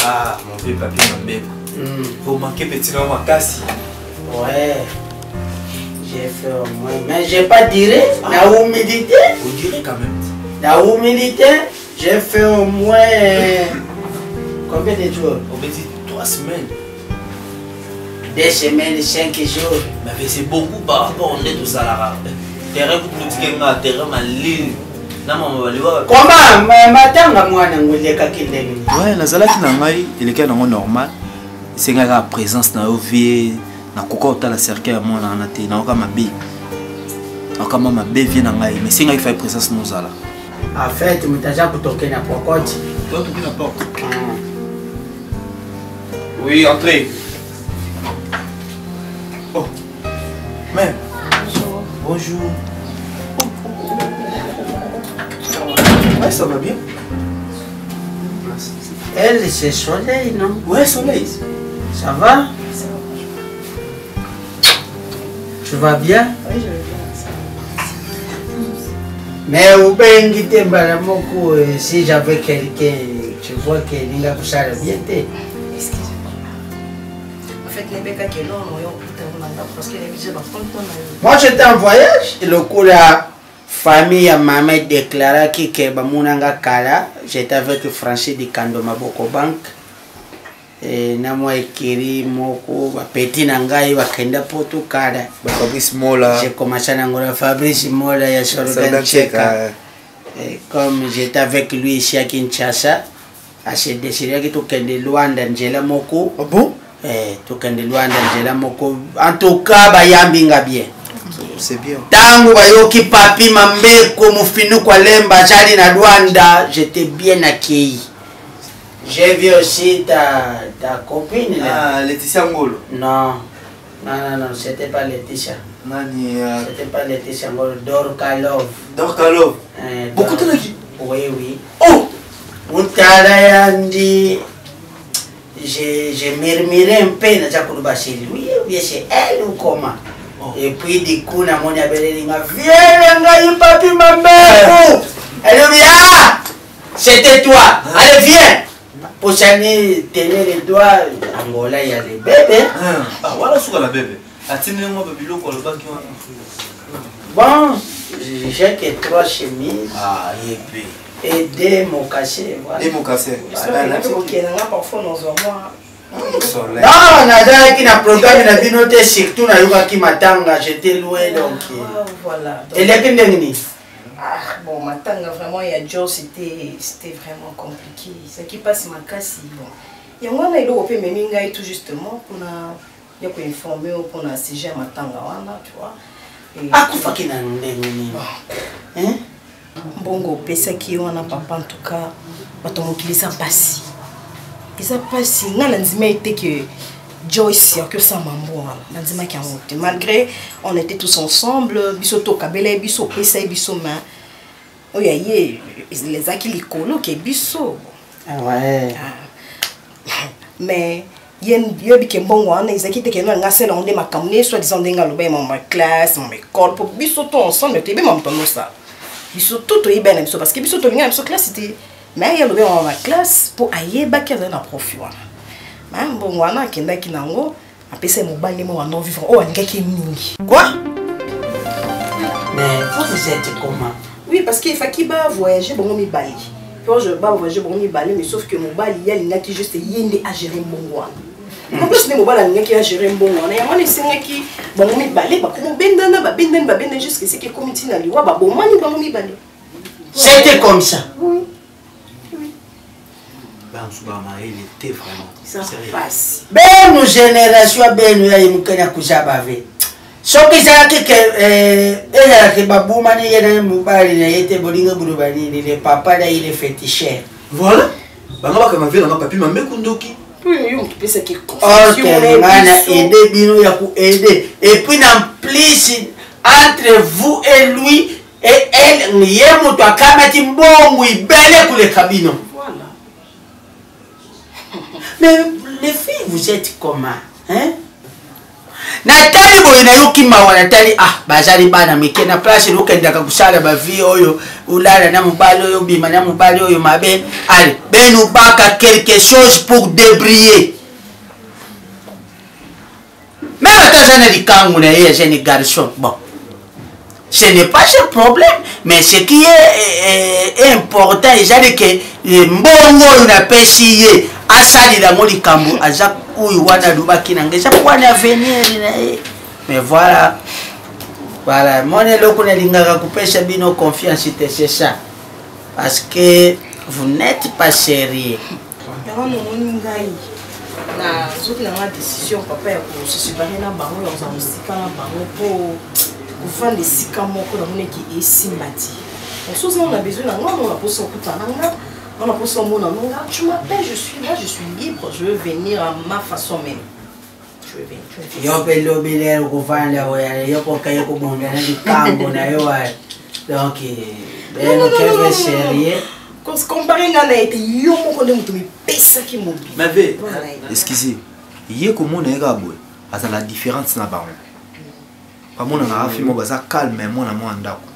Ah, mon vieux papier Mambeko. Vous manquez petit nom à Cassi. Ouais. J'ai fait au moins. Mais j'ai pas tiré. La humilité. Vous direz quand même. La humilité, j'ai fait au moins. Combien de jours? On me dit 3 semaines. 2 semaines, 5 jours. Mais c'est beaucoup par rapport au net au salaire. Terrain pour critiquer un terrain ma ligne. Comment matanga mwana ngoleka kindenge? Ouais, nazalaki na ngai, il est normal. C'est la présence na vie na kokota la cercle mwana na te na okama bi. Okama mabe vie na ngai, mais c'est ngai fait présence nous ala. En fait, mutaja kutoke na pokoti. Toi tu na porte. Oui, entrez. Oh. Mais bonjour. Bonjour. Ouais, ça va bien. Elle, c'est soleil, non? Ouais, soleil. Ça va? Tu vas bien? Oui, je vais bien. Mais au Benguité, si j'avais quelqu'un, tu vois qu'il n'y a pas ça bien. Excusez-moi. En fait, Nebeka qui est là, parce qu'il est obligé de prendre ton avis. Moi, j'étais en voyage. Le coup la famille à maman déclara que Bamunanga Kala, j'étais avec Francis de Kandoma Boko Bank. Et moi écrit moko petit nangai bakenda poto Kala. Fabrice Mola. J'ai commencé à Fabrice Mola ya Sorgan Cheka. Et comme j'étais avec lui ici à Kinshasa, à se décider que tout kende Luanda Njela Moko. Ah bon? Tout kende Luanda Njela Moko. En tout cas, bayambinga bien. C'est bien. Tangu bayoki papi Mambeko mufinu kwa lemba jali na Luanda, j'étais bien accueilli. J'ai vu aussi ta copine là. Ah, Laetitia Ngolo. Non, c'était pas Laetitia. Nani C'était pas Laetitia Ngolo, Dorkalov. Dorkalov. Beaucoup de qui? Oui. Oh! Mutala yandi. J'ai murmuré un peu na Jakuruba chez lui, ou bien c'est elle ou comment? Et puis du coup, na moni abelinga, viens ngai papi Mambeko. Elle lui dit, ah, c'était toi. Allez, viens. Pour s'aller tenir les doigts, Angola, il y a les bébés. Ah, voilà ce qu'on a bébé. Attendez-moi, bébé, quoi, le bac. Bon, j'ai que 3 chemises. Ah, yépé. Et 2 mocassés. Des mocassés. Parfois, dans un mois. Non, Nadal qui n'a programme la binote surtout na yoga qui m'attanga, j'étais loin donc. Voilà. Et les kindengni. Ah bon, matanga vraiment il y a Joe c'était vraiment compliqué. Ce qui passe ma casse bon. Il y a moi là il doit payer mes minga et tout justement pour na il y a quoi informer pour na sujet matanga wana, tu vois. Ah kufa kina ndengni. Hein? Bongo pesa qui wana papa en tout cas batomokilisa pasi. Ils ont passé, nous avons été que Joyce que ça m'a malgré on était tous ensemble, bisoto kabela biso pesa biso ma oyaye les akili kolo ke biso. Ah ouais. Mais yen yobi ke mbongo wana ezaki te ke no ngasela onde makamne soit disant denga loba ma classe mon école pour biso to ensemble te be mam tono ça. Biso tout yeba na biso parce que biso to linga biso classe c'était mais il y a le bien dans ma classe pour aller baquer dans la prof. Mais bon, on a qui n'a qui n'a pas. Après c'est mon bail, moi on vivre. Oh, on a qui mingi. Quoi? Mais vous êtes comment? Oui, parce qu'il faut qu'il va voyager pour mon bail. Puis je vais voyager pour mon bail, mais sauf que mon bail il y a les qui juste yende à gérer mon bois. En plus les mobile les qui a gérer mon bois. Il y a moi les signes qui bon mon bail, bah comment bendana jusqu'à ce que comité na liwa bah bon mani bah mon bail. C'était comme ça. Oui. Il était vraiment. Ça passe. Ben nos générations ben ya mukanya kujabave. Soki ça que babuma ni yena mubali na yete bolinga bulubani les papa là il est féticheur. Voilà. Banga kama vile na papi Mambeko ndoki. Oui, on peut se qui OK, mana aider bino ya ku aider et puis en plus entre vous et lui et elle yemo to akamati mbongo ibele kule kabino. Mais les filles, vous êtes comment? Hein? natali boye nayoki mawa natali bazali bana mike na place lokendaka kusala bavie oyo ulala na mobali oyo bima na mobali oyo mabe allez nous baka quelque chose pour débriller même attends j'en ai dit quand on est jeune garçon bon ce n'est pas un problème mais ce qui est important c'est que mbongo na pesi ye asali la moli kambo aza uyu wana lubaki na ngeza wana avenir mais voilà mone loko na lingaka kupesha bino confiance c'est ça parce que vous n'êtes pas sérieux na zoki na ma décision papa ya ko se séparer na bango ya za musika na bango po kufanda esika moko na mone ki esimbati on a besoin na ngoma na poso kutana nga on a poso mona nga tu m'appelles je suis là je suis libre je veux venir à ma façon même je veux venir yo pelo bilero kufanda yo ko kayo ko bonga na dikambo na yo donc beno keve sérieux quand comparer ngana été yo moko de mutu mi pesa ki mobi mais excusez yé ko mona eka boy asa la différence na bango pa mona na afi mo baza calme mona mo andako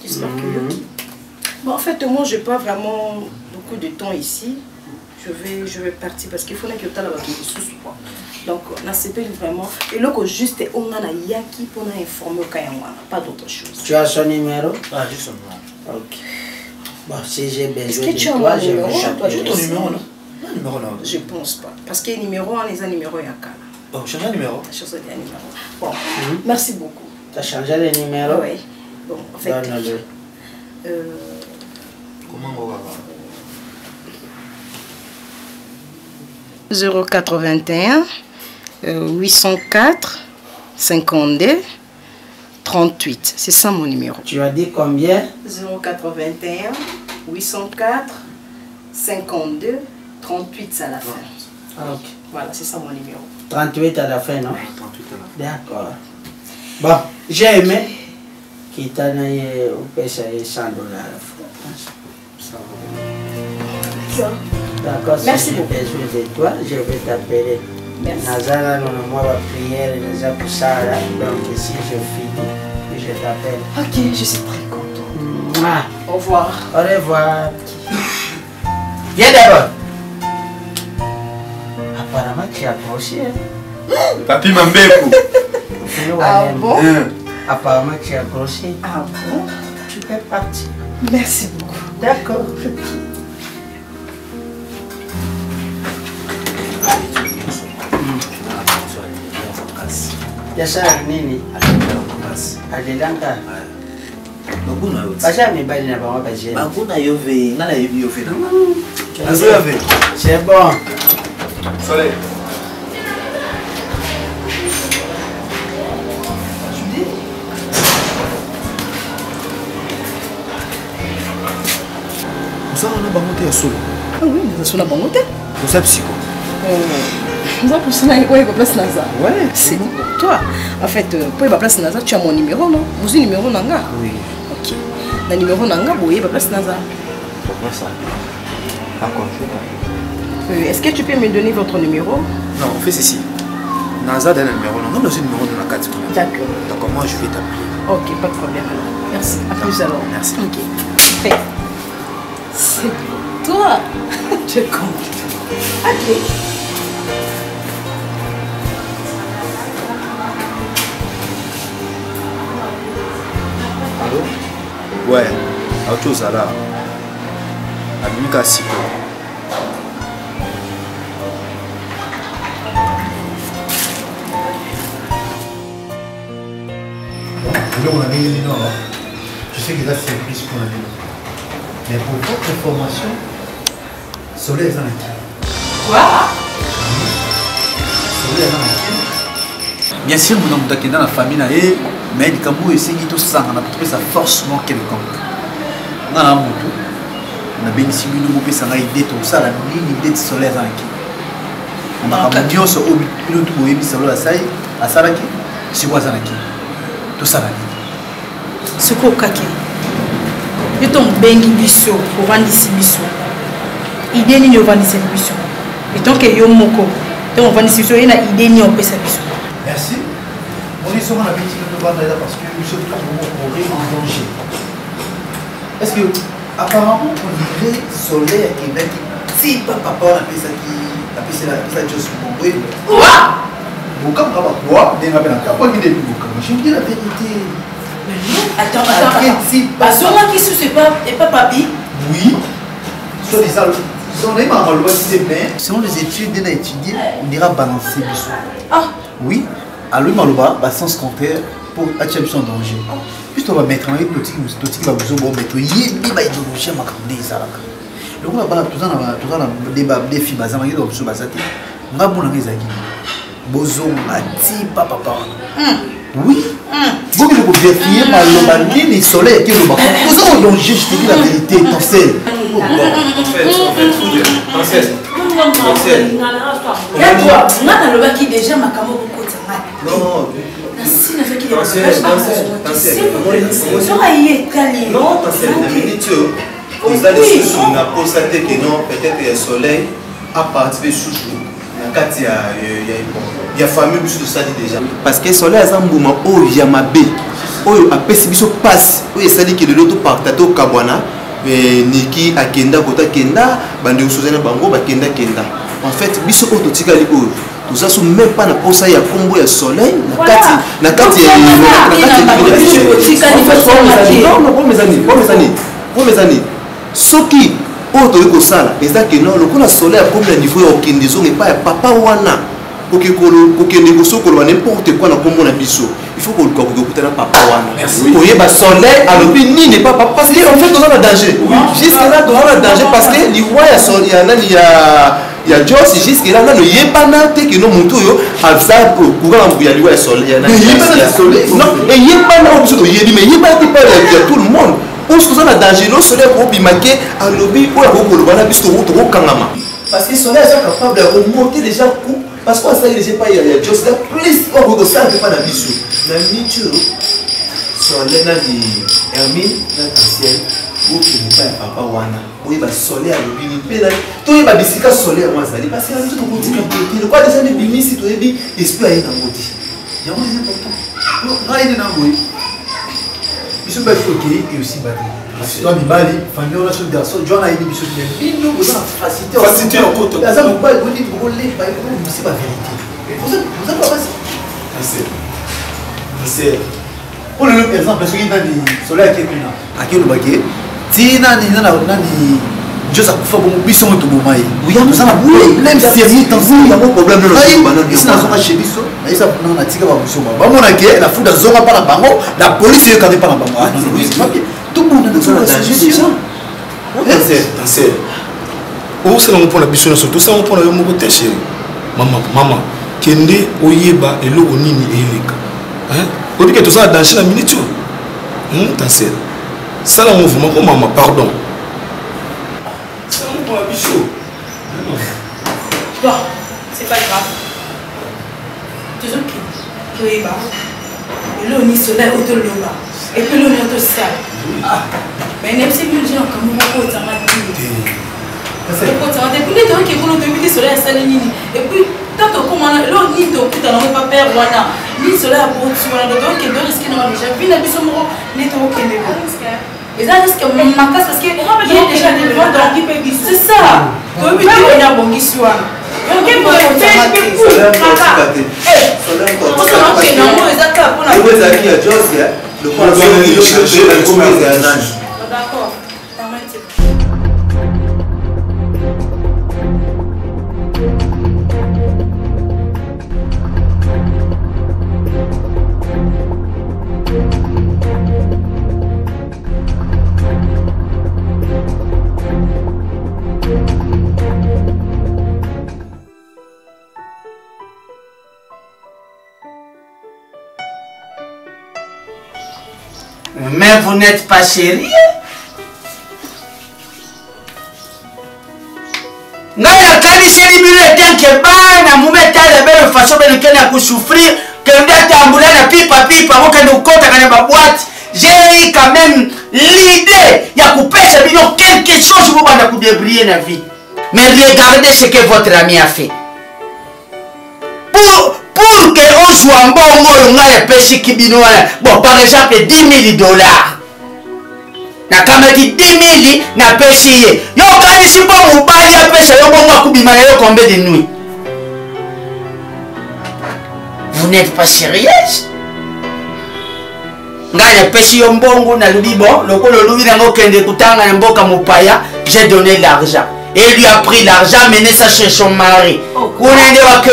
j'espère que bon, en fait moi j'ai pas vraiment beaucoup de temps ici je vais partir parce qu'il faut que tu aies la sous quoi donc on a CP vraiment et là que juste on a yaki pour informer au Kayamwana pas d'autre chose. Tu as son numéro? Ah juste son numéro. Ok. Bon si j'ai besoin est-ce que tu as mon numéro? J'ai ton numéro là. Numéro là. Je pense pas parce que numéro on les a numéro yakala. Bon change un numéro. Change un numéro. Bon merci beaucoup. Tu as changé le numéro? Oui. Bon en fait. Comment on va voir? 081 804 52 38. C'est ça mon numéro. Tu as dit combien? 081 804 52 38 c'est à la fin. Ah, ok. Voilà, c'est ça mon numéro. 38 à la fin, non? Oui, 38 à la fin. D'accord. Bon, j'ai aimé. Qui t'a donné au pêche à 100 $. Ça va. D'accord, si j'ai besoin de toi, je vais t'appeler. Nazara, nous avons prière, nous avons ça. Donc, si je finis, je t'appelle. Ok, je suis très content. Mouah. Au revoir. Au revoir. Viens d'abord. Apparemment, tu as approché. Papi Mambeku. Ah bon? Apparemment, tu as approché. Ah bon? Tu peux partir. Merci beaucoup. D'accord. Biashara nini? Alilanga. Bakuna yo. Bacha mibali na bango bajeni. Bakuna yo ve, ngala yebi yo fe na. Azo ya ve. C'est bon. Soleil. Vous avez un bangote à solo. Ah oui, nous sommes à bangote. Vous êtes psycho. Nous avons place Naza. Ouais. C'est toi. En fait, pour la place Naza, tu as mon numéro, non? Vous avez le numéro Nanga? Oui. Ok. Le numéro Nanga, vous voyez la place Naza. Pourquoi ça? D'accord, je vais. Est-ce que tu peux me donner votre numéro? Non, on fait ceci. Naza donne le numéro. Non, non, c'est le numéro de la carte. D'accord. D'accord, moi je vais t'appeler. Ok, pas de problème. Merci. À plus alors. Merci. Ok. Fait. C'est toi. Tu es con. Ok. Ouais, autre chose là. Abimika Siko. Je sais que là c'est plus pour la maison. Mais pour votre information, Soleil est dans la queue. Quoi? Soleil est dans la queue. Bien sûr, mon homme dans la famille, mais il y a tout ça, on a trouvé sa force non quelconque. On a un moto, on a bénéficié de nous, on a idée tout ça, la idée de Soleil dans la queue. On a dit au pilote où il y a Saraki, c'est quoi Saraki? Tout ça là. C'est quoi Kaki? Je tombe bengi biso pour vendre ici biso. Idée ni vendre ici biso. Et tant que yo moko Donc on va dire que une idée ni on peut ça. Merci. On est sur un appétit de voir là parce que nous sommes en danger. Est-ce que apparemment on dirait soleil et Québec si papa on appelle ça juste pour moi. Vous comme quoi des rappels à quoi il est vous comme je dis la vérité. Attends. Bazonga qui sous c'est pas papi. Oui. Soit des on est mal loi c'est bien. Selon les études on a étudié, on ira balancer bisou. Ah. Oui. Alors maloba ba sens compteur pour attirer en danger. Puis on va mettre en politique va besoin bon mettre yebi ba idéologie makamde ezalaka. Le on va tout ça na débat défi bazama ki do biso bazati. Ngabona ngezaki. Bozo ati papa. Oui. Vous que vous vérifiez maloba ni soleil qui le bas. Nous avons danger, je te dis la vérité, Tancel. En fait, qui déjà ma camo non. On a constaté que non, peut-être le soleil a participé sous il y a famille de ça déjà. Parce que le soleil a un mouvement où il y a ma baie. Où il a passe. Où il s'est dit que l'autre partage au Kabwana. Niki akenda kota kenda bande usuzana bango bakenda kenda en fait biso ko totika li oyo tout ça sont même pas na posa ya kombo ya soleil na kati pour mes amis soki auto ko sala eza que non le ko na soleil a comme le niveau ya okende zo pas ya papa wana okende ko sokolo n'importe quoi na kombo na biso. Il faut qu'on le papa wana. Pour y soleil à l'opinion n'est pas parce qu'en fait on a danger. Jusque là on a danger parce que les rois il y a Joss jusque là non y pas nate que non mutu yo avsa pour il y a le soleil non et y pas là on y mais y pas tout le monde. Parce que on a danger le soleil pour bimaquer à l'obi pour ko bana biso to kangama. Parce que soleil est capable de remonter déjà coup parce qu'on sait que pas il y a juste là plus on peut ça pas la biso la nature soleil na di Hermine na Tancel ou qui n'est pas papa wana oui ba soleil à l'obini pena to ba bisika soleil moi ça parce que tout ko tika le quoi déjà ni bimisi to ebi esprit na moti ya moi c'est important non il est na moi biso ba foki et aussi ba toi mibali famille on a sur garçon John a dit biso bien bino vous facilité en côté ça vous pas vous dites vous les pas c'est pas vérité vous avez pas passé c'est pour le exemple parce qu'il y a des soleil qui est là à qui le baguette tina ni Joseph faut que biso moto bomai oui on ça même sérieux dans il y a un problème de l'autre ça ça chez biso et ça non na tika ba biso ba mona ke la fuda zonga pa na bango la police yo quand pas na bango tout le monde dans la gestion c'est où c'est mon point la biso surtout ça on prend le mot de chérie maman kende oyeba eloko nini eleka hein on dit que tout ça dans la minute t'as ça là mouvement comme maman pardon c'est un peu bichot bon c'est pas grave toujours que oui bah et là on est soleil autour de l'eau et puis l'eau est aussi mais n'est pas mieux dire comme on peut ça m'a dit parce que quand on depuis les temps qui vont depuis soleil ça nini et puis tant que comment l'eau ni to puta non pas père wana ni soleil pour tu wana donc il doit risquer non déjà puis la biso mo ni to que ne et ça risque ma casse parce que il y a déjà des gens dans qui peut c'est ça to puis on a bon ici wana donc il faut faire des coups soleil on se non on est d'accord pour la vous avez à Joss le point de d'accord. Mais vous n'êtes pas sérieux? Ngaya kali seri bile tanke bana mumetale bele façon bele kena ku souffrir que ndata ambula na pipa moka ndukota kana ba boîte. J'ai quand même l'idée ya kupesa bino quelque chose pour banda ku débrouiller la vie. Mais regardez ce que votre ami a fait. pour que on soit bon on a pêché kibino bon par exemple 10 000 $. Na kama ti 10 000 na pêché yo kani si bon mobali a pêché yo bon akubima yo combien de nuits. Vous n'êtes pas sérieuse? Ngana pêché yo mbongo na lubi bon lokolo lubi na ngokende kutanga na mboka mopaya, j'ai donné l'argent. Et lui a pris l'argent, mené ça chez son mari. Est-ce que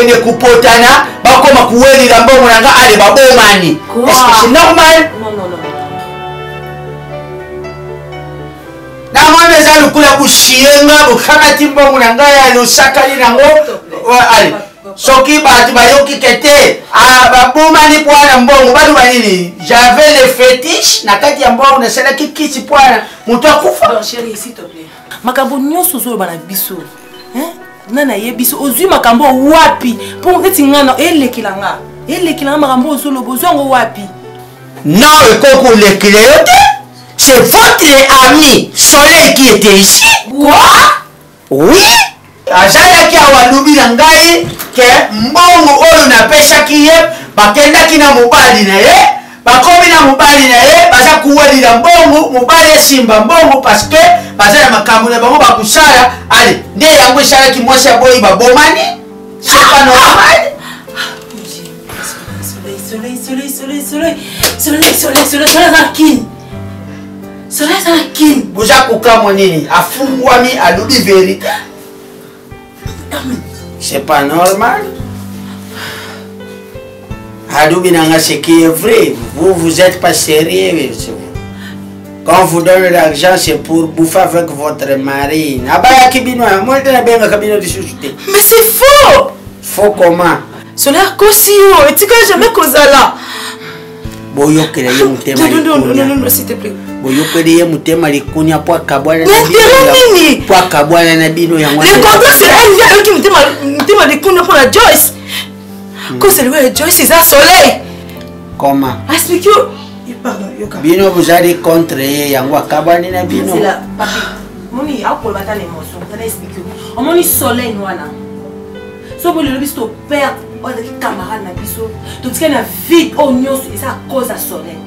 c'est normal? Non. J'avais les fétiches. Chérie, s'il te plaît. Makambo nyonso zo bana biso. Nana ye biso ozui makambo wapi pour ngeti ngana elekilanga. Elekilanga makambo ozo lo bozongo wapi. Non, ekoko lekileyote. C'est votre ami Soleil qui était ici. Quoi? Oui. Azalaki awalubi na ngai ke mbongo oyo na pesa kiye bakendaki na mobali na ye. Bakomi na mobali na ye baza kuwelila mbongo mobali esimba mbongo parce que baza ya makambo na bango bakusala ale nde yango esalaki mwasi ya boyi babomani. C'est pas normal. Soleil. Boza kukamwa nini afungwami alubi vérité. C'est pas normal. Ce qui est vrai, vous êtes pas sérieux. Quand on vous donne l'argent, c'est pour bouffer avec votre mari. Mais c'est faux! Faux comment? Solaire Kosio, et tu n'as jamais causé là. Non, s'il te plaît. Le contrat, c'est elle qui me pour la Joyce. Quand c'est le Joyce, c'est un Soleil. Comment? Explique-moi. Pardon, Bino, vous allez contre Yangwa Kabani na Bino. C'est là, papi. Moni, a pour battre l'émotion. Ça explique. On moni Soleil noana. So pour le bisto père, on a des camarades na biso. Tout ce qui est vite au nyos, et ça cause à Soleil.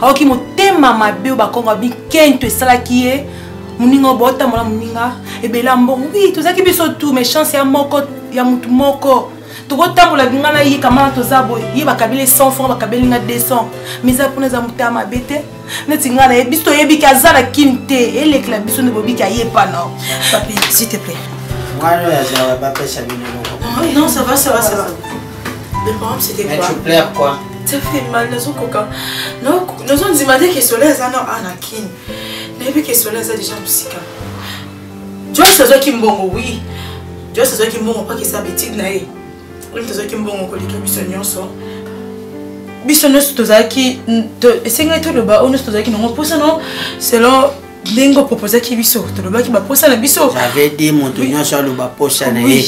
Alors qui monte mama be ba konga bi kento sala qui est muninga bota mona muninga et bela mbongo oui tout ça qui biso tout mais chance ya moko ya mutu moko. Tokotambola bingana yi kama tozabo yi bakabile 100 francs bakabile nga 200 mais ça pour nous amutama bete neti ngana e biso yebi kazala kinte et les biso ne bobi ka yepa non papi s'il te plaît moi je vais pas pêcher bino. Non ça va le problème c'était quoi? Tu pleures quoi? Ça fait mal dans son coca. Non nous on demandé que Soleil ça non anakin n'avait que Soleil ça déjà musical tu vois ça qui mbongo oui tu vois ça qui mbongo pas que ça bêtise naé. Qui mbongo kolika biso nyonso biso nyonso tozalaki esengai toloba oyo nyonso tozalaki nango mposa no selon ndenge opropozaki biso tolobaki baposa na biso. J'avais dit moto nyonso aloba posa na ye.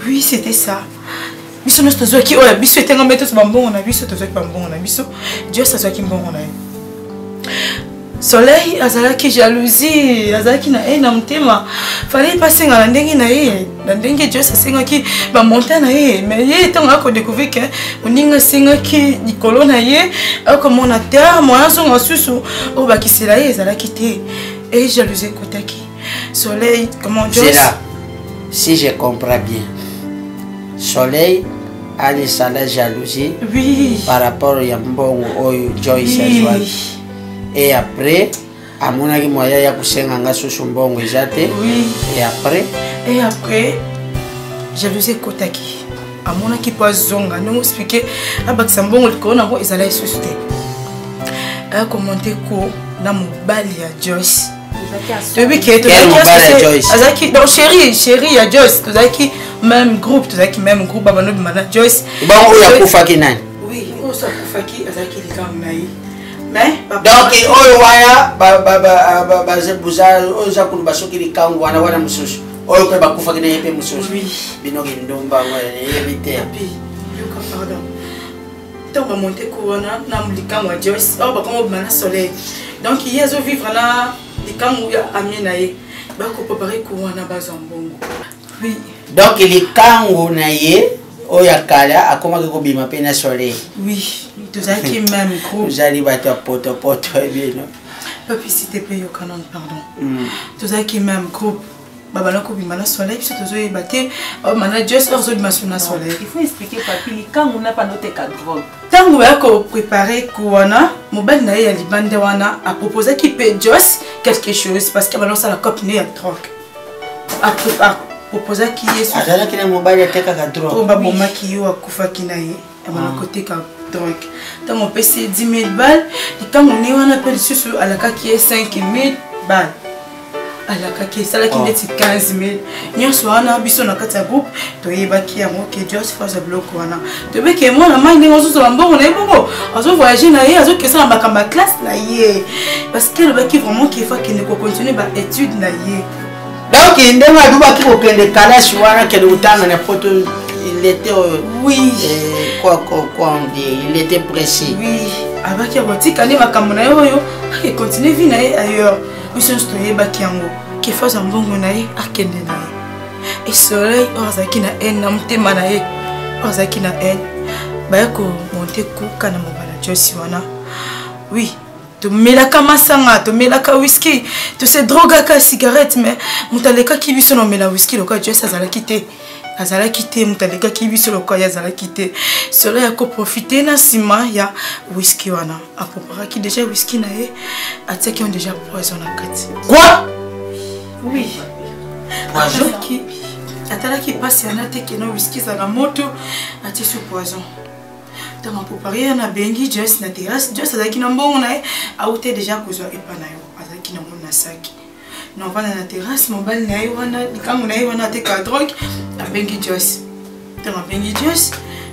Oui c'était ça biso nyonso tozwaki oyo biso etengami toso bambongo na biso tozwaki bambongo na biso Dieu azwaki mbongo na ye. Soleil azalaki jalousie azalaki na ye na motema fallait passer na ndenge na ye na ndenge Dieu asengaki ba monter na ye mais ye ntango akodécouvrir que moninga asengaki likolo na ye akomona terre moya zongo susu oyo bakisela ye ezalaki te et jalousie ekotaki Soleil comment Dieu. C'est là si je comprends bien Soleil a les salaires jalousie oui par rapport à mbongo oyo Joyce azwaki. Et après, à mon avis, moi, il y a un susu mbongo ejate. Oui. Et après, jalousie kotaki. À mon avis, pas zonga. Nous expliquer. Abak sambongo le corona bon, ils allaient susciter. A commenté quoi na mobali ya Joyce. Depuis que tu as Joyce. Azaki, donc chérie ya Joyce. Tu as qui même groupe, Babano Bimana Joyce. Bon, où y a Koufaki nan? Oui, où ça Koufaki, Azaki les gamnaï. Mais donc oyo waya bazebuza oza kulubasoki likangu wana mususu oyo pe bakufa kina yepe mususu bino kindomba ngale yebite api yoka pardon donc ba monter kuona na likangu wa Joyce ba komo bana Soleil donc il zo vivre na likangu ya amina ye ba ko préparer kuona bazambongo oui donc likangu na ye oya kala akomaki kobima mpe na soleil. Oui, tozalaki même groupe. Ozali bato ya potopoto ebino. Papi s'il te plaît, canon, pardon. Tozalaki même groupe. Babana kobima na soleil, puis tozoyeba te mana just ozobima sur na soleil. Il faut expliquer papi quand on n'a pas noté 4 drogues. Tango ya ko préparer kuwana, mobile na ya libande wana a proposé qui peut just quelque chose parce que maintenant ça la copine ya drogue. A proposé qui est sur azala kina mobile ya teka ka drogue. On ba bomba ki yo akufa kinaye, abana côté ka drogue. Tango pese 10 000 balles, et quand on est wana pe sur alaka qui est 5 000 balles. alaka ke sala ki ndeti 15 000 nyonso wana biso na kati ya groupe toyebaki yango ke just for the block wana tobeke mwana mai ndenge ozozola mbongo na ye bongo azovoyage na ye azokesa na makambo ya classe na ye parce que lobaki vraiment qu'il faut kende kocontinue baétude na ye donc ndenge adubaki kokende kalashi wana kende kotanga na poto il était oui quoi on dit il était pressé oui abaki abotikani makambo na ye oyo akecontinue vie na ye ailleurs biso toyebaki yango kefaza mbongo na ye akende na ye et soleil ozaki na haine na motema na ye ozaki na haine baya komonte kuka na mobala josi wana oui tomelaka masanga tomelaka whisky tose drogaka cigarette mais moto alekaki biso na omela whisky lokola josi azalaki te moto alekaki biso lokola azalaki te soleil akoprofite na nsima ya whisky wana apreparaki déjà whisky na ye atiaki on déjà poison na kati quoi oui atalaki pasi yana te keno whisky ezala moto atie so poison ntango aprepare na bengi jos na terrasse jos azalaki na mbongo na ye aute déjà kozwa epa na yo azalaki nango na saki na ovanda na terrasse mobali na ye wana likambo na ye wana ateka drogue abengi jos ntango abengi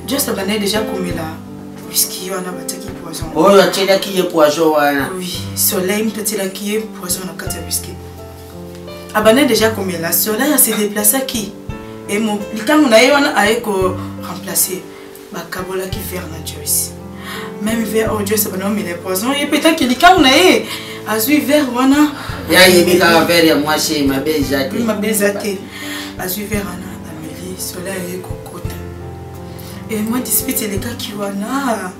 jos abanda ye déjà komela whisky wana batiaki poison oyo atielaki ye poison wana oui soleil moto atielaki ye poison na kati ya whisky abanda ye déjà komela soleil ase déplaçaki e likambo na ye wana aye koremplace bakabolaki verre na Joyce même verre oyo Joyce abanda omela poison ye petaki likambo na ye azwi verre wana yayebi kaka verre ya mwasi mabe eza te azwi verre wana ameli soleil aye kokota e mwa dispute elekaki wana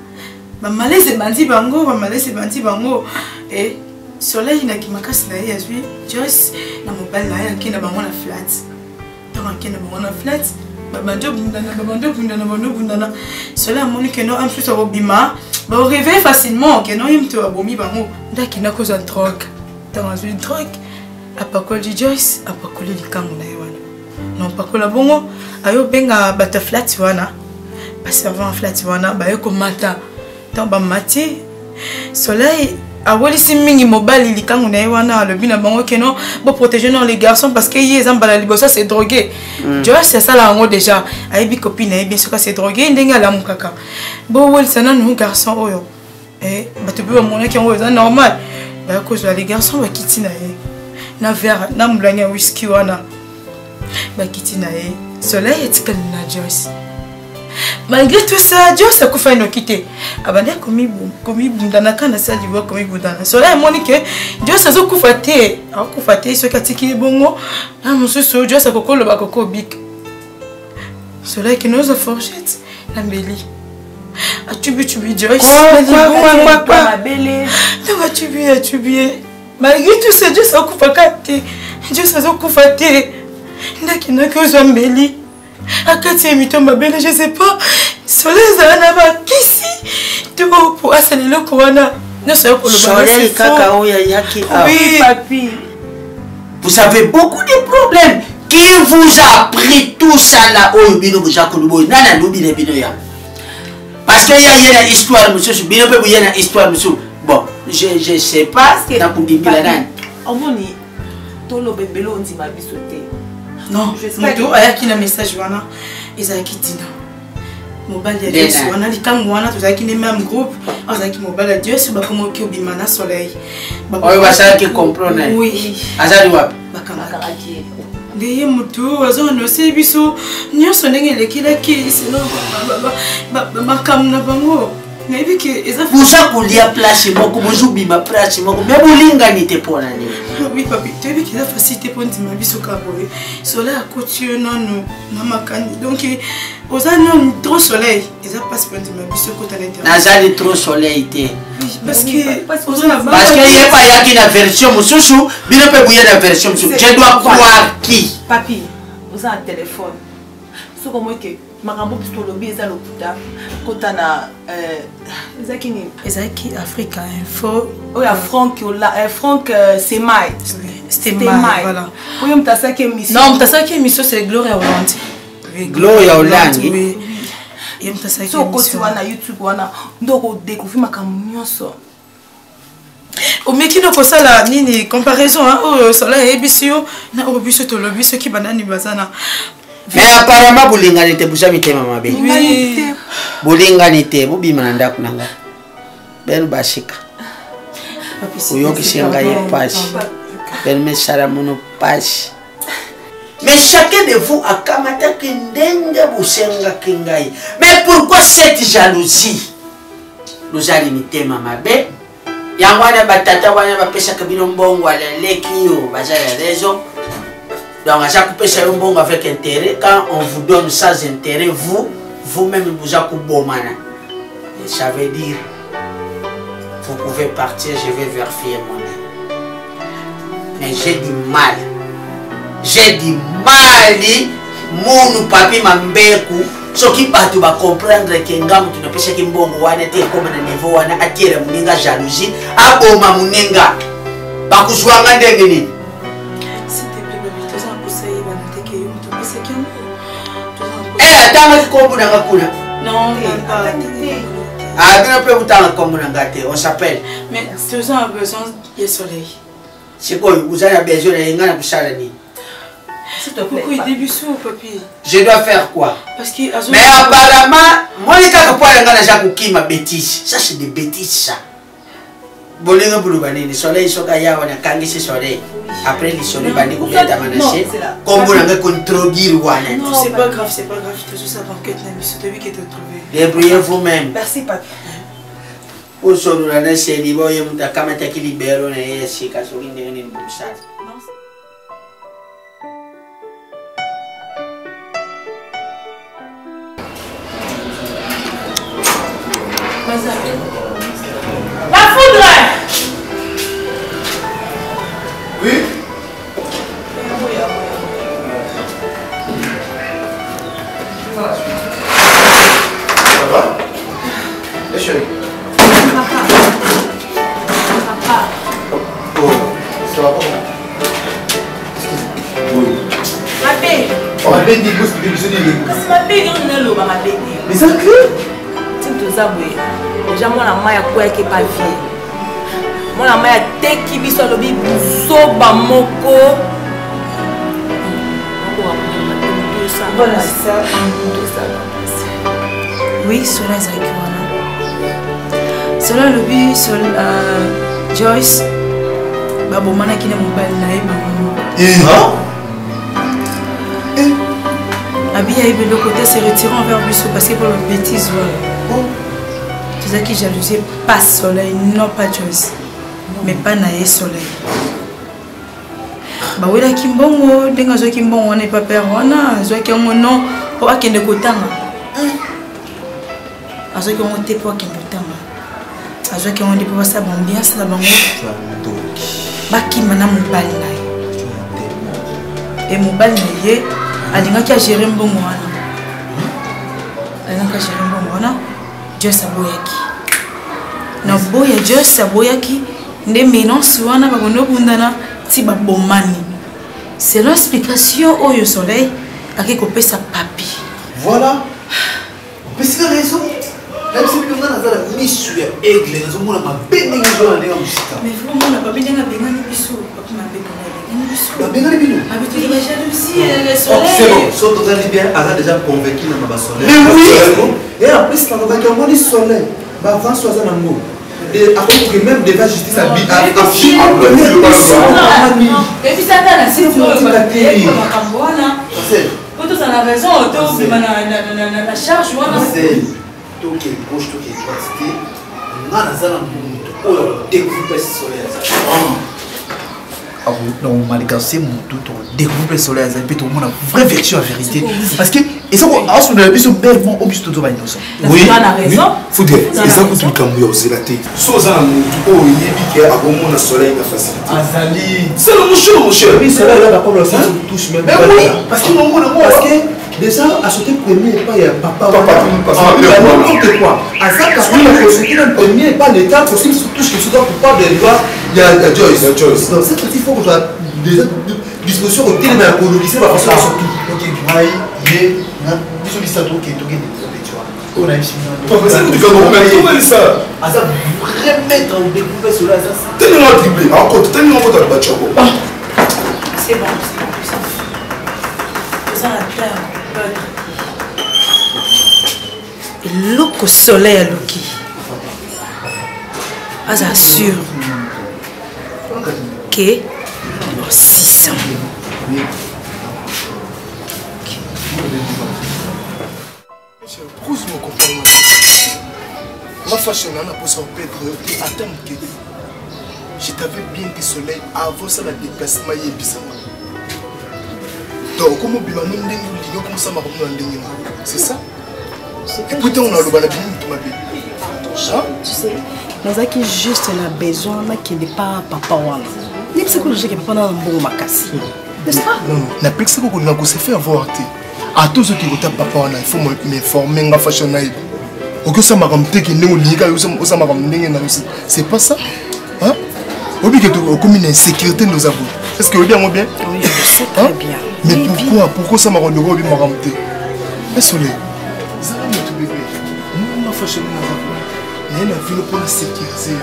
bamalese ebandi bango e soleil naki makasi na ye azwi Joyce na mobali na ye akenda bango na flat ntango akenda bango na flat babando bundana soleil amoni keno en plus akobima baoréveille facilement keno ye moto abomi bango nde akenda kozwa drogue ntango azwi drogue apakoli Joyce apakoli likambo na ye wana na opakola bongo ayobenga bato flat wana baservant flat wana baye komata ntango bamati soleil awolisi mingi mobali likango na ye wana alobi na bango keno boprotéger non les garçons parce que ye eza mbala liboso c'est drogué Joyce asala yango déjà ayebi copine na ye bien soka c'est drogué ndenge alamukaka bowolisa nanu garçon oyo bato mpe bamonaki yango eza normal baya kozwa les garçons bakiti na ye na verre na molangi ya whisky wana bakiti na ye soleil etikali na Joyce malgré tout ça Joyce akufa enoki te abandi komibundana kana sali wa komibundana soleil amoni ke Joyce azokufa te soki atiki bongo na mosusu Joyce akokoloba kokobika soleil keno oza fourchette na mbeli atubi Joyce ntango atubi malgré tout ça Joyce akufaka te Joyce azokufa te ndakendaki ozwa mbeli akati ya mitomba bele je sais pas soleil ezala na bakisi to po asala eloko wana nyonso ya koloba soleil kaka oyo ayaki oui papi vous avez beaucoup de problèmes qui vous a appris tout ça là oyo bino boza koloba nani alobi na bino ya parce que ye na histoire mosusu bino mpe boye na histoire mosusu bon je sais pas nakobimila nani omoni tolobembele ondima biso te non moto ayaki na message wana ezalaki tina mobali ya Joyce wana likambo wana tozalaki ne même groupe azalaki mobali ya Joyce bakomoki obima na soleil oyo basalaki comprendre oui azali wapi bakamaki ndeye motu azonose biso nyonso ndenge elekilaki sino makambo na bango nayebi ke eza boza kolia place moko bozobima place moko me bolingani te mpona nini Oui, papi, tu as vu qu'il a facilité pour dire ma vie sur Kaboé. Soleil à côté, non, Namakani. Donc, aux années, trop soleil. Ils ont pas pour dire ma vie sur côté à l'intérieur. Nazali trop soleil. Parce que, parce qu'il n'y a pas une version, Moussoussou, il ne peut pas y avoir une version. Je dois croire qui? Papi, vous avez un téléphone. Ce que que makambo pistolobi eza lokuta kota na ezaki ni ezaki Africa Info. Oh ya Franck Semai. C'était Mai, voilà. Oui, mtasaki émission. Non, mtasaki émission c'est Gloria Hollande. Gloria Hollande. Oui. Et mtasaki émission. So koti wana YouTube wana ndoko découvrir makambo nyonso. Au meki no kosala nini comparaison hein oh soleil ebisio na obiso to lobiso ki banani bazana. Mais apparemment bolingani te busa mitema mabe. Oui. Bolingani te bobima na ndako nanga. Ben bashika. Oyoki shenga ye page. Ben me sala mono page. Mais chacun de vous a kamata kindenga busenga kingai. Mais pourquoi cette jalousie? Nous allons mitema mabe. Yangwana batata wana bapesa kabino mbongo ala leki yo bazala raison. Donc, à chaque fois, on avec intérêt. Quand on vous donne sans intérêt, vous-même, vous avez bomana. Ça veut dire, vous pouvez partir, je vais vérifier moi-même. Mais j'ai du mal. J'ai du mal. Mon papi m'embêtou. Ce qui part, tu vas comprendre que ngam tu ne peux pas mbongo wana te comme na niveau wana atire muninga jalousie. Aboma muninga. Bakuzwanga ndenge nini? Non, on s'appelle. Mais tu as besoin de soleil. C'est quoi? Vous avez besoin de salami. S'il te plaît. Pourquoi début sous, papi? Je dois faire quoi? Parce que. Mais apparemment, moi, je ma bêtise. Ça, c'est des bêtises, ça. Bolinga bulubani, le soleil soka yawa na kangi se soleil. Après le soleil bani kuyata manaché. Comme vous l'avez contredire wana. Non, c'est pas grave, c'est pas grave. Je te dis ça banquette na mission de vie qui te trouvé. Débrouillez vous-même. Merci papi. Pour solo la na se libo ye muta kama ta ki libero na ye sika so ngene ni mbusha. La foudre! Oui? Ça va? Et chérie? Papa. Oh, ça va pas? Oui. Ma belle. On va bien dire que c'est des choses. Ma belle, on a l'eau, ma belle. Mais ça que? Tu as vu? Déjà, moi, la maille quoi qui pas vie. Moi, la maille teki biso lobi soba moko. Voilà, c'est ça. Oui, cela est avec moi. Cela le but sur Joyce. Babo mana qui n'est pas là. Abi a eu de l'autre côté se retirant vers Busso parce que pour le bêtise. Tu sais qui jalousie pas soleil, non pas Joyce. Mais pas naïe soleil. Bah oui la kimbongo, denga zo kimbongo on n'est pas père wana, zo ki on non pour akende kotanga. Azo ki on te pour akende kotanga. Azo ki on dit pour ça ambiance la bango. Ba ki mana mobali naïe. Et mobali naïe alinga ki a gérer mbongo wana. Alinga ki gérer mbongo wana. Joyce aboyaki. Na boya Joyce aboyaki nde ménance wana bakondo bundana ti babomani. C'est l'explication au soleil avec kopesa papi. Voilà. Mais c'est la raison. Même si on a la mission aigle, nous avons ma peine de jouer à l'émission. Mais vraiment on a pas bien bengani biso, papi m'a bengani biso. La bengani bino. Avec toute la jalousie le soleil. C'est bon, sauf que bien, a déjà convaincu dans ma soleil. Mais oui. Et après c'est pas convaincu moi du soleil. Bah avant soit ça dans et après que même devant justice à bit à fi et puis ça là c'est pour la c'est pour tous en a raison auto la charge voilà c'est tout qui gauche tout qui droite on a ça dans oh découper ce soleil ça normalement c'est mon tout découvrir le soleil ça peut tout le monde a vraie version en vérité parce que et ça on se donne plus bellement au plus tout va innocent oui faut dire et ça pour tout cambier aux élatés soza na mutu o yebike akomo na soleil na facilité azali c'est le mon cher oui c'est là la problème ça touche même parce que non parce que déjà à sauter premier pas il y a papa n'importe quoi à ça quand on a sauté le premier pas l'état parce qu'il se touche que pour pas de loi il y a Joyce donc c'est il faut que tu as déjà disposition au télé dans le lycée va faire ça surtout OK moi il est na biso lista to ke to ke tu vois on a ici papa c'est du Cameroun mais comment ça à ça remettre en découvert sur là ça tellement dribblé tellement contre le bachabo c'est bon ça la terre eloko soleil aluki aza sûr ke 600 pourquoi je me comprends ma fashion n'a pas son père attends que je t'avais bien que soleil avant ça la déplacement y bizarre donc comment bien nous ndingo comme ça ma comme ndingo c'est ça et pourtant on a le balabini tout ma vie tu sais nazaki juste na besoin na qui n'est pas papa wana ni psychologie que papa na mbongo makasi n'est-ce pas non na pexiko ko na ko se faire avoir té à tous ceux qui votent papa wana il faut m'informer nga fashion na ibi oko ça makamte ki ndingo lika yo ça makam ndingo na c'est pas ça hein obi que tu comme une insécurité nous avons est-ce que vous bien bien oui je sais très bien mais pourquoi ça m'a rendu obi makamte est-ce que ça va tout bébé nous ma fashion na na ville pour la sécuriser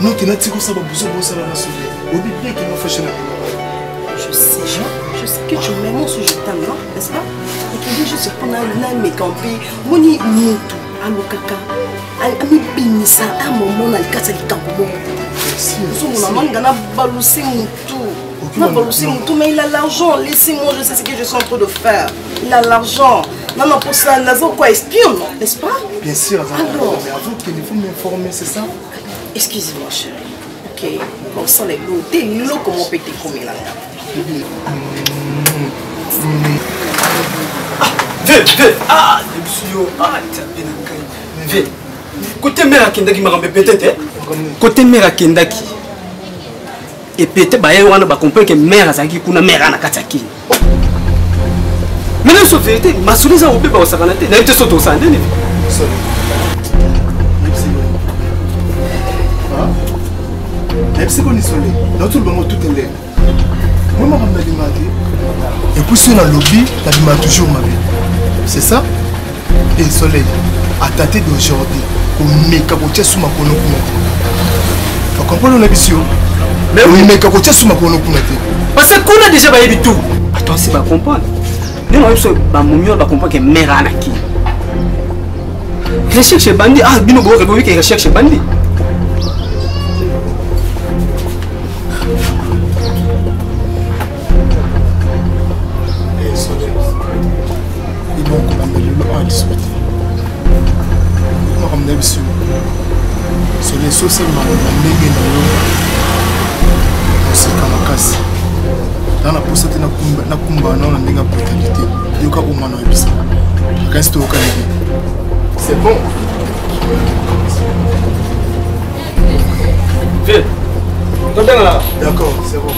non tu n'as pas ça ba buso bosa na soleil obi bien que ma fashion je sais que tu m'aimes ce je t'aime non n'est-ce pas et que je sais qu'on a mes campés moni mutu alokaka ami binisa à moment na kasa likambo so mon maman na balusi mutu na balusi mutu mais il a l'argent laissez-moi je sais ce que je suis en train de faire il a l'argent non non pour ça nazo quoi espion n'est-ce pas bien sûr alors mais avant qu'il faut m'informer c'est ça excusez-moi chérie ok bon ça les lots t'es l'eau comment peut te combien là Viens, ah, monsieur, ah, viens. Côté mère Kendaki m'a ramené peut-être, côté mère Kendaki. Et peut-être, bah, on a compris que mère Azaki kuna mère na kataki. Mais la vérité, ma solution au bébé au sakanate, n'a été sauté au sandé. Mais c'est qu'on est solé. Dans tout le monde, tout est là. Moi, je suis demandé. Et puis, si on a lobby, tu as toujours ma vie. C'est ça? Et soleil, à tâter d'aujourd'hui, on met capoté sous ma colonne. Tu comprends le nabissio? Mais oui, mais capoté sous ma colonne. Parce qu'on a déjà baillé tout. Attends, c'est pas comprendre. Nous, on va comprendre que mère Anaki. Recherche bandit. Ah, Bino Bo République et recherche bandit. C'est les sauces dans la poussette na kumba na ndinga brutalité yoka umana ebisa reste au Canada c'est bon viens d'accord c'est bon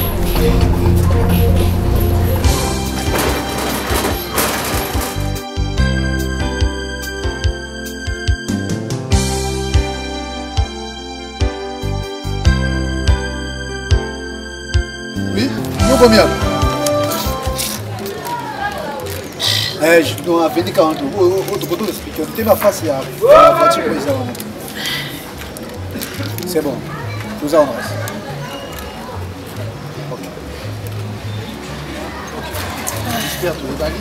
combien? Je dois venir quand on explique. Tu ma face là. La voiture c'est bon. Nous allons. Ok. J'espère que tu es banni.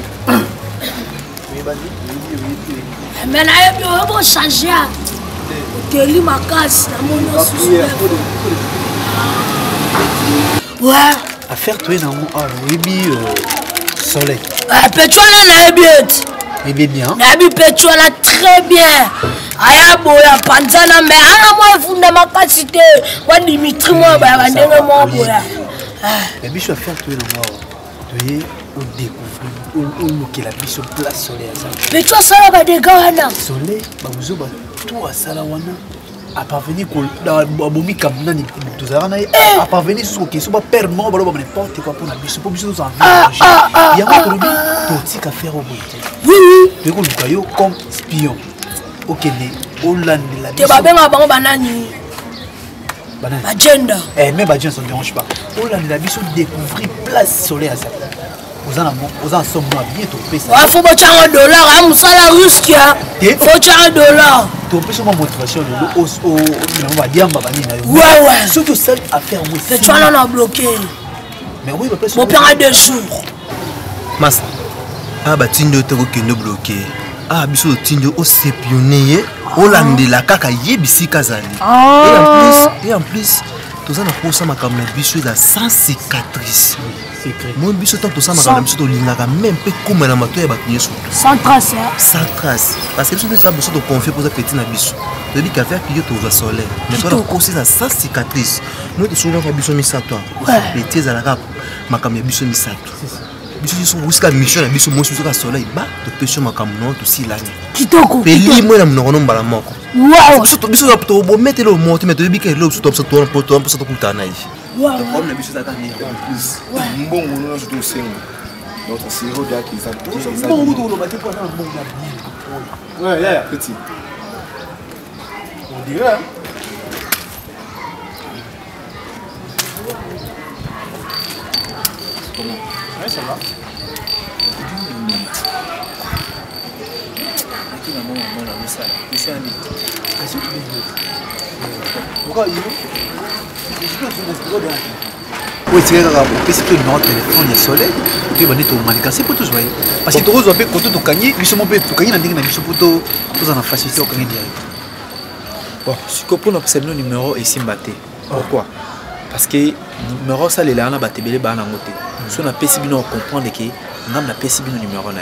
Tu es banni? Oui. Mais là, il faut changer. Tu es ma casse. Ouais. Affaire toi dans mon soleil. Pétrole là bien. Et bien. Nabi pétrole là très bien. Aya boya panzana mais ana moi funda makasite wa Dimitri moi ba ndenge moi boya. Mais bicho à faire tout le monde. Tu es au découvrir, au look la bicho place soleil ça. Mais toi ça va des gars Soleil, bah vous avez tout à Salawana. À parvenir dans Bomi Kamnani, tout ça, à parvenir sur question, pas perdre mort, n'importe quoi pour la biche, pour biche, nous en il y a un truc, tout à faire au bout. Oui. Tu es comme spion. Ok, Hollande, la biche. Tu vas bien avoir banani. Agenda. Eh, même Badjan, ça ne dérange pas. Hollande, la biche, découvrir place soleil à ça. Vous en sommes bientôt. Il faut que tu aies $1, hein, ça la risque. Il faut que tu aies $1. Tu peux ma motivation ouais. Surtout celle à faire moi. Tu en as bloqué. Mais oui, mon père a 2 jours. Mas, ah bah Tindo te bloqué. Ah biso Tindo au sepionné, Hollande la kaka yebisi kazali. Et en plus, tout ça na posa makamna biso da sans cicatrice. Moi biso tant tout ça makamna biso to lingaka même peu comme na mato ya batunye so. Sans trace. Sans trace. Parce que biso te biso to confier pour ça petit na biso. Tu dis qu'à faire que tu vas soleil. Mais toi la cause c'est sans cicatrice. Moi te souvent biso misato. Petit za la rap makamna biso misato. Biso sont jusqu'à mission na biso moi biso ka soleil ba to pêcher makamna to si la. Kitoko. Peli moi na mnono mbala moko. Wow. Biso to bo mettre le mot mais to bi que lo to to pour to pour to kutana ici. Wow. On a biso za tani en plus. Mbongo nous je dois sengo. Notre sirop là qui ça. Ouais, yeah, petit. On dirait. Comment? Ouais, ça va. Oui, c'est grave. C'est que le numéro de téléphone est soleil. Tu vas aller au Malika. C'est pour tout jouer. Parce que tu vas faire quand tu gagnes, tu vas faire gagner dans les photos. Tu vas en faciliter au gagner direct. Bon, si tu comprends le numéro ici mbaté. Pourquoi? Parce que numéro ça les là on a battu belé ba na ngote. Si on a PCB on comprendre que on a na PCB le numéro na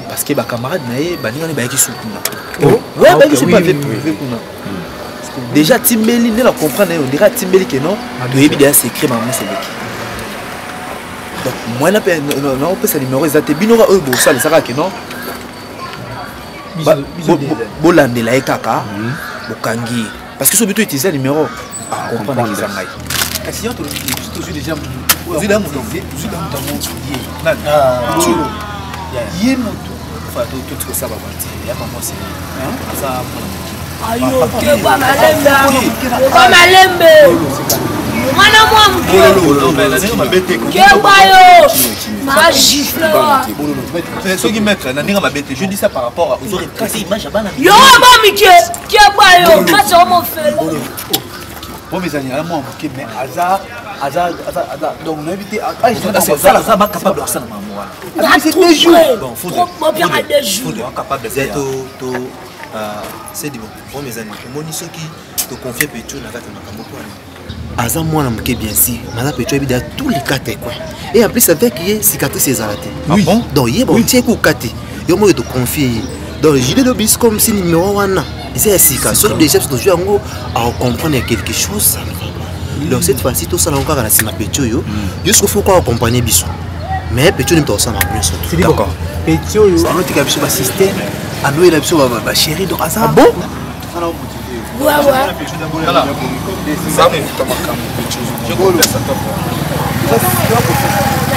parce que ba camarade na ye ba ninga ni ba ki soutuna. Ouais, ba ki c'est pas fait pour. Déjà Timbeli ne la comprendre on dirait Timbeli que non, tu es bien secret maman c'est l'équipe. Donc moi là on peut ce numéro exact binora eux bon ça les sera que non. Bolande la ekaka bokangi parce que ce but utiliser le numéro comprendre qu'ils ont Si on te dit déjà, je dis ça par rapport aux autres images. bon mes amis, moi ok mais hasard donc on a évité ça va capable de ça c'est des jours bon faut des jours capable de c'est bon bon mes amis moi ni ceux qui te confient Petro na kata makambo quoi Aza moi na bien si madame Petro bida tous les quatre quoi et en plus avec qui cicatrice les arrêté oui donc il est bon tiens ko kati yo moi te confier donc gilet de bis comme si numéro 1 c'est cicatrice sur des chefs de jouer en à comprendre quelque chose donc cette fois-ci tout ça là encore à la sima Petro yo jusqu'au faut quoi accompagner biso mais Petro ne peut pas bien surtout d'accord Petro yo on a un système à nous il a biso ba chérie donc Aza bon ouais je comprends ça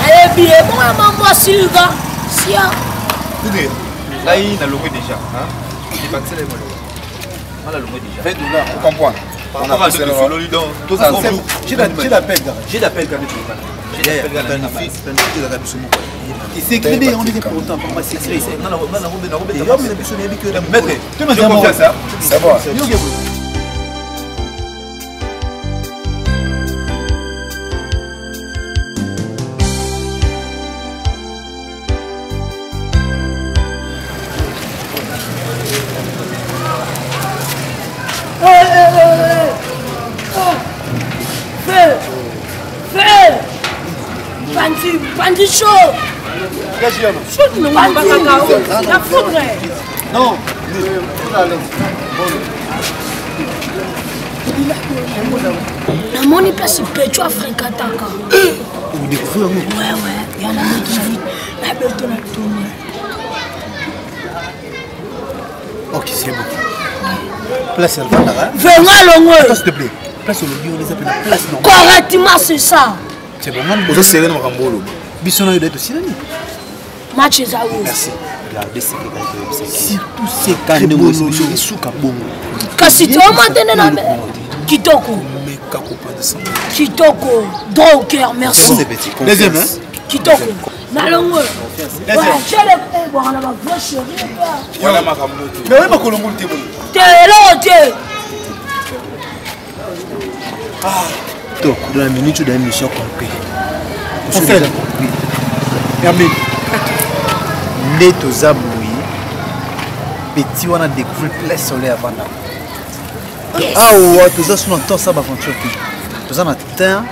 allez bien moi Silva sia là il a loué déjà hein il va tirer moi on a loué déjà $20 on comprend on a passé le don tout ça j'ai l'appel il s'est créé on était pourtant pour moi c'est créé ça va Bandi chaud. La foudre. Non. namoni place pecho afrikataka Vous découvrez ouais il y en a qui vite la bête na tourner. Ok, c'est bon. Place elle va là. Venga longo. S'il te plaît. Place au lobby, on les appelle place normale. Correctement c'est ça. C'est bon, man. Vous serez dans Rambo. Bisson a eu d'être aussi là. Match est à vous. Merci. Regardez ce qui surtout ces canaux ils sous kabongo. Kasi tu maintenant na Kitoko. Kitoko, droit au cœur, merci. Deuxième, hein? Kitoko. Nalongo. Ouais, j'ai le bon, on a ma vraie chérie. Voilà ma femme. Mais oui, ma colombo, t'es bon. T'es là, t'es. Donc, dans la minute de la mission compris. On fait là. Amen. Les deux abouis. Petit, on a découvert plein soleil avant là. Ah ouais, tous ça sont dans ça aventure. Tous en atteint,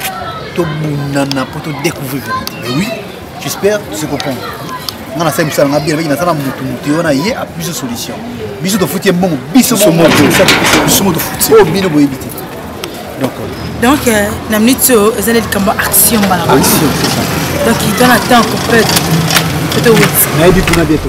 tout bonana pour te découvrir. Mais oui, j'espère que tu comprends. On a fait ça, on a bien, on a fait la moto, on a eu à plusieurs solutions. Bisous de foot, bon, bisous de moto, bisous de foot. Oh, bien de éviter. Donc, la minute, c'est une action. Action, c'est ça. Donc, il donne un temps qu'on peut. Mais du coup, on a bien fait.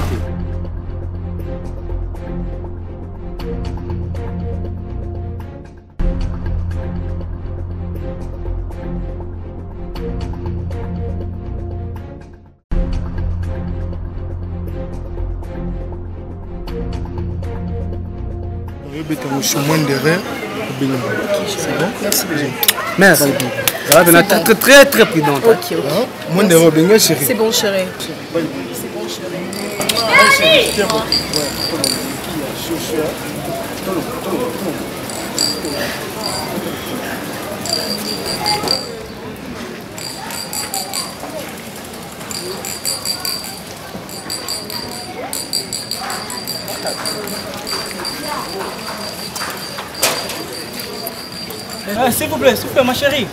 Je suis moins derrière. C'est bon? Merci beaucoup. Merci. C'est très très prudente. Ok. Moins derrière, bien chérie. C'est bon, chérie. S'il vous plaît, ma chérie.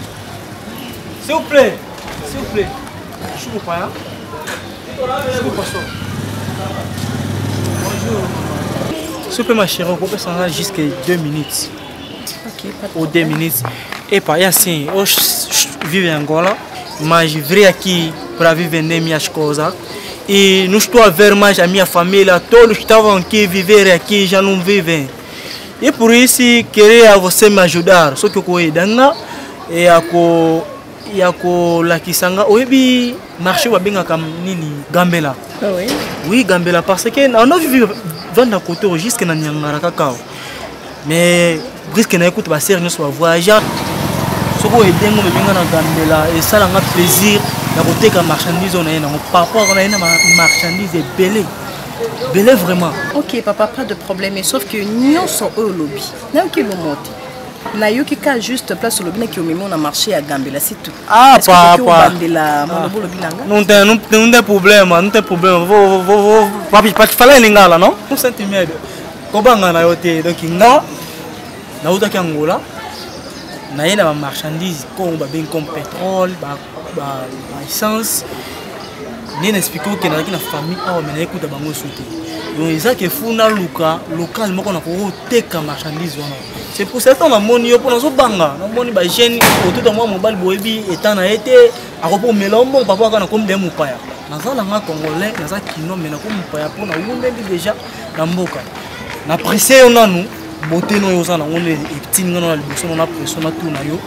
S'il vous plaît. Je vous prie. Je vous passe. Bonjour. S'il vous plaît, ma chérie, on peut s'en aller jusqu'à 2 minutes. Ok, pas de Ou 2 minutes. Et pas assim, je vivo em Angola, mas virei aqui para viver nas minhas coisas. E não estou a ver mais a minha família, todos que estavam aqui viver aqui já não vivem. E por isso queria você me ajudar. Só que eu corri danga e ako lakisanga oyebi marché wa benga kam nini Gambela. Ah oui. Oui, Gambela parce que on a vu vendre à côté jusqu'à na Nyangara kakao. Mais risque na écoute ba série nous soit voyager. Soko edengo me benga na Gambela et ça langa plaisir na koteka marchandise on a na papa on a na marchandise belé. Belé vraiment. Ok, papa, pas de problème. Sauf que nous sommes au lobby. Nous sommes au monté. Nous avons juste place au lobby qui a marché à Gambela, c'est tout. Ah, papa. Non, tem problème. Papi, pas te falar lingala, non? Não sente medo. Kobanga na yote, donc nga na uta ki Angola. Na yena ba marchandise comme ba ben comme pétrole, ba essence. Nene expliqué que na la famille a mené écoute bango souté. Donc ils que funa luka local moko na ko teka marchandise wana. C'est pour ça qu'on a moni yo pour banga. Na moni ba jeune autour de moi mobile boyebi étant na été a ko pour melombo papa kana comme des mupaya. Na za nga congolais na za kino mena ko mupaya pour na wumeli déjà na mboka. Na pressé on nous beauté no yo za na ngone petit ngano na liboso na pression na tout na yo.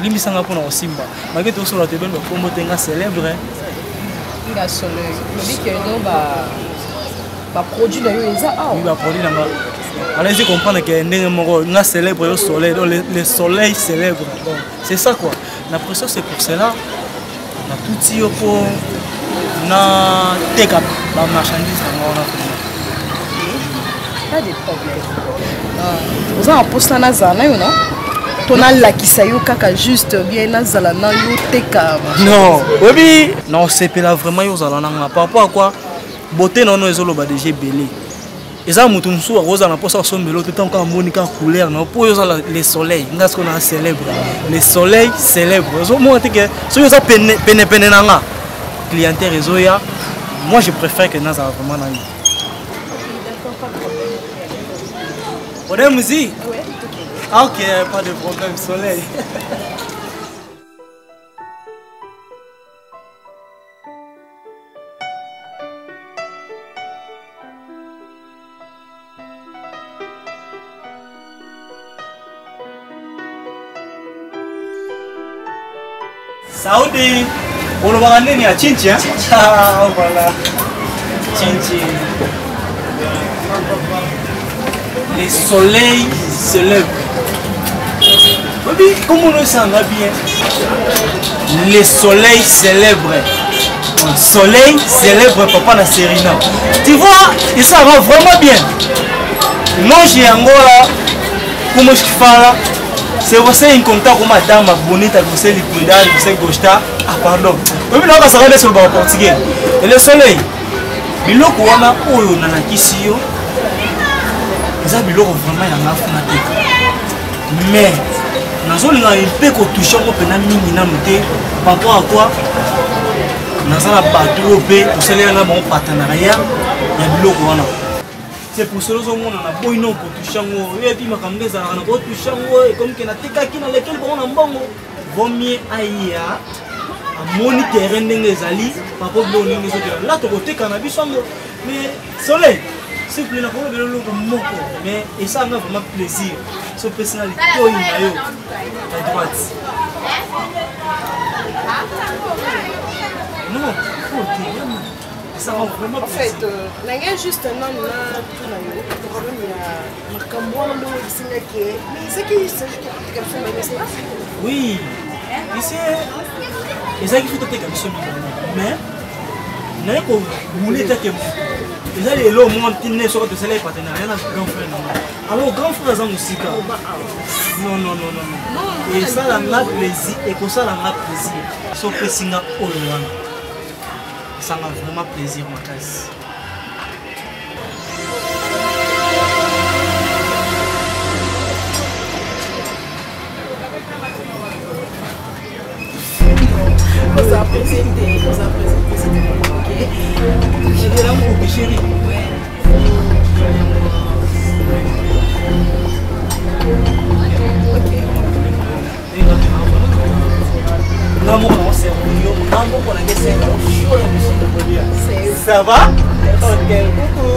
Limisanga pour na Simba. Malgré tout sur la table ba kombo tenga célèbre. Il a sonné. Le dit que nous va produire dans les ah. Il va produire dans. Allez-y comprendre que nous célèbre le soleil, donc le soleil célèbre. C'est ça quoi. La pression c'est pour cela. On a tout dit pour na take up la marchandise on a pas de problème. Vous en poste na zana yo non? Tona la kisayo kaka juste bien na zala na yo teka. Non, oui, non c'est pas vraiment yo zala na par rapport à quoi beauté non ezolo ba déjà belé. Eza mutu musu a rosa na posa sombelo tout temps quand monika couleur non pour yo le soleil, ngas qu'on a célèbre. Le soleil célèbre. Zo mo que so yo za pene nanga. Clientèle ezoya. Moi je préfère que na za vraiment na. Ode muzi. Ah, ok, pas de problème, Soleil. Saoudi, on va ramener à Chinchi, hein? Ah, voilà. Chinchi. Les soleils se lèvent. Oui, comment on s'en va bien? Les soleils célèbrent. Soleil célèbre papa na Serena. Tu vois, il s'en va vraiment bien. Non, j'ai Angola. Comment je fais là? C'est você encontrar com uma dama bonita que você lhe cuidar, que você gostar. Ah, pardon. Oui, mais on va sur le portugais. Et le soleil. Biloko wana oyo nanakisi yo. Eza biloko vraiment ya ngafuna te. Mais nazolinga mpe ko toucher ko pena mingi nanu te. Par rapport à quoi? Nazala bato pe tosalela na bon partenariat ya biloko wana. C'est pour cela que on a beau non pour toucher et puis ma caméra ça on a beau toucher et comme que na tika qui na lequel on a mbongo vaut mieux aïe à monitorer ndengezali par rapport au ndenge zo là to côté cannabis mais soleil s'il vous plaît na ko le loko moko mais et ça m'a vraiment plaisir ce personnalité to ina yo à droite non ça va vraiment en fait nanga juste un homme là tout là le problème il y a makambo na mo isinga ke mais c'est qui c'est quelque chose mais c'est pas oui ici et ça qui faut te comme ça mais n'a ko moulé ta que ils allaient là au moins tiner sur de cela partenariat avec grand frère alors grand frère ça musika non et ça la plaisir et que ça la plaisir so pesinga olowana ça m'a vraiment plaisir ma case. Vous appréciez, ok? J'ai de l'amour, chérie. L'amour, c'est l'amour pour la question. Ça va? Ok, coucou.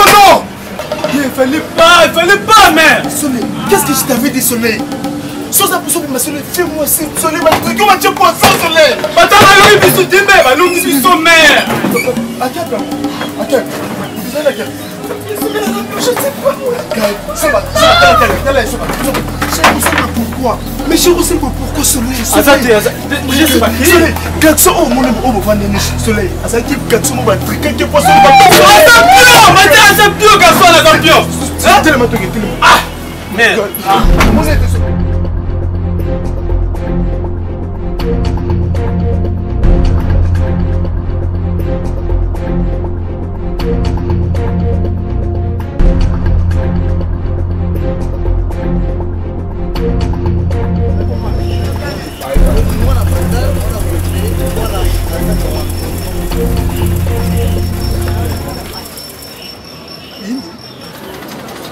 Non! Il fallait pas, mère! Soleil, qu'est-ce que je t'avais dit, Soleil? Sans la position de ma Soleil, fais-moi signe, Soleil, comment tu as poisson, Soleil? Attends, allons, il bisou, dis-moi, allons, il bisou, mère! Attends, vous allez laquelle? Je sais pas, ça va, pourquoi? Mais je sais pas pourquoi Soleil. Je sais pas qui. Soleil, garçon, oh mon homme, oh mon homme, Soleil. Ça qui garçon, mon truc, quelqu'un poisson. Champion, garçon, la champion. Tellement. Ah, merde. Mon aide.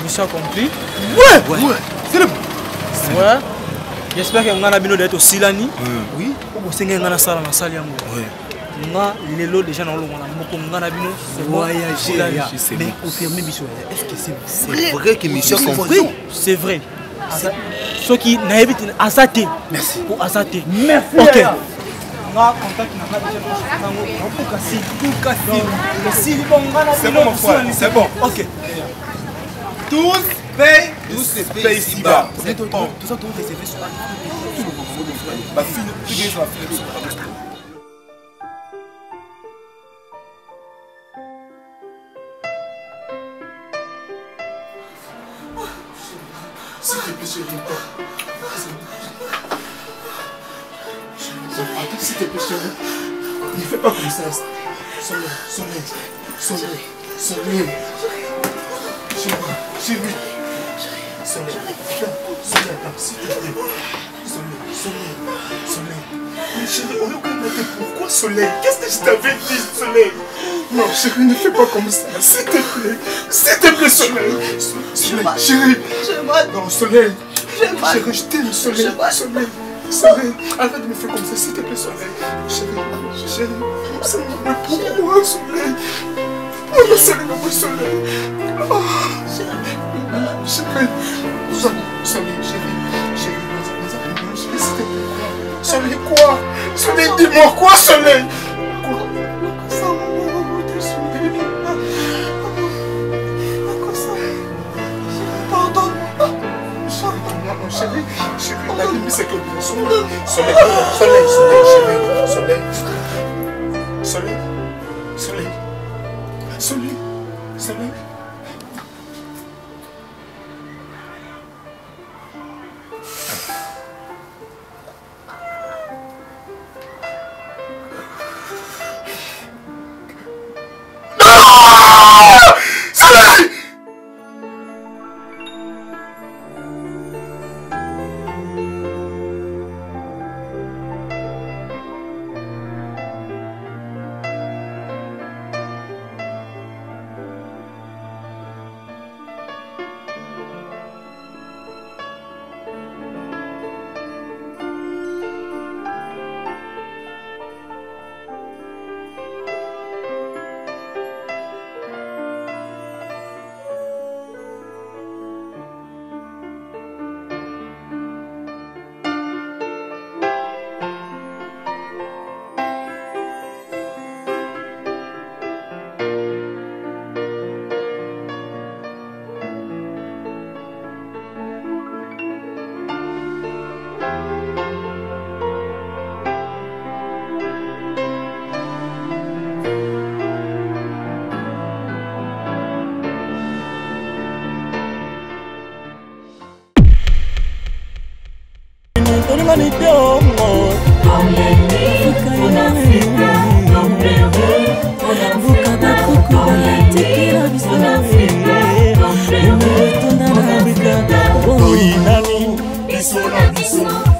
Mission accomplie. Ouais. C'est le. Ouais. J'espère que ngana bino d'être aussi lani. Oui. Pour que ngana sala na sali yango. Ouais. Nga lelo déjà na longa na moko ngana bino c'est voyager. Mais confirmer mission. Est-ce que c'est vrai que mission accomplie? C'est vrai. Ce qui n'a évité Azate. Merci. Pour Azate. Merci. OK. Nga contact na déjà tout casser. C'est bon mon frère. C'est bon. OK. Tous payent ici-bas. Tout ça, tout réservé sur la S'il te plaît, chérie. S'il te plaît, chérie. Ne fais pas comme ça. Soleil. Chérie. Soleil, s'il te plaît. Soleil. Mais chérie, on est connecté. Pourquoi Soleil? Qu'est-ce que je t'avais dit, Soleil? Non, chérie, ne fais pas comme ça. S'il te plaît, Soleil. Chérie. Non, Soleil. Chérie, je t'aime, Soleil. Soleil, arrête de me faire comme ça, s'il te plaît, Soleil. Chérie, mais pourquoi, Soleil? Oh, Soleil, Soleil, s'il te plaît. Soleil, quoi? Soleil, dis-moi quoi, Soleil? Chérie, la limite c'est que Soleil,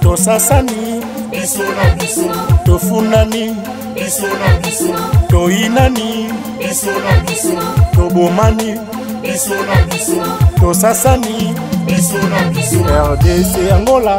Tosasani, tofunani, toinani, tobomani, tosasani, RDC Angola,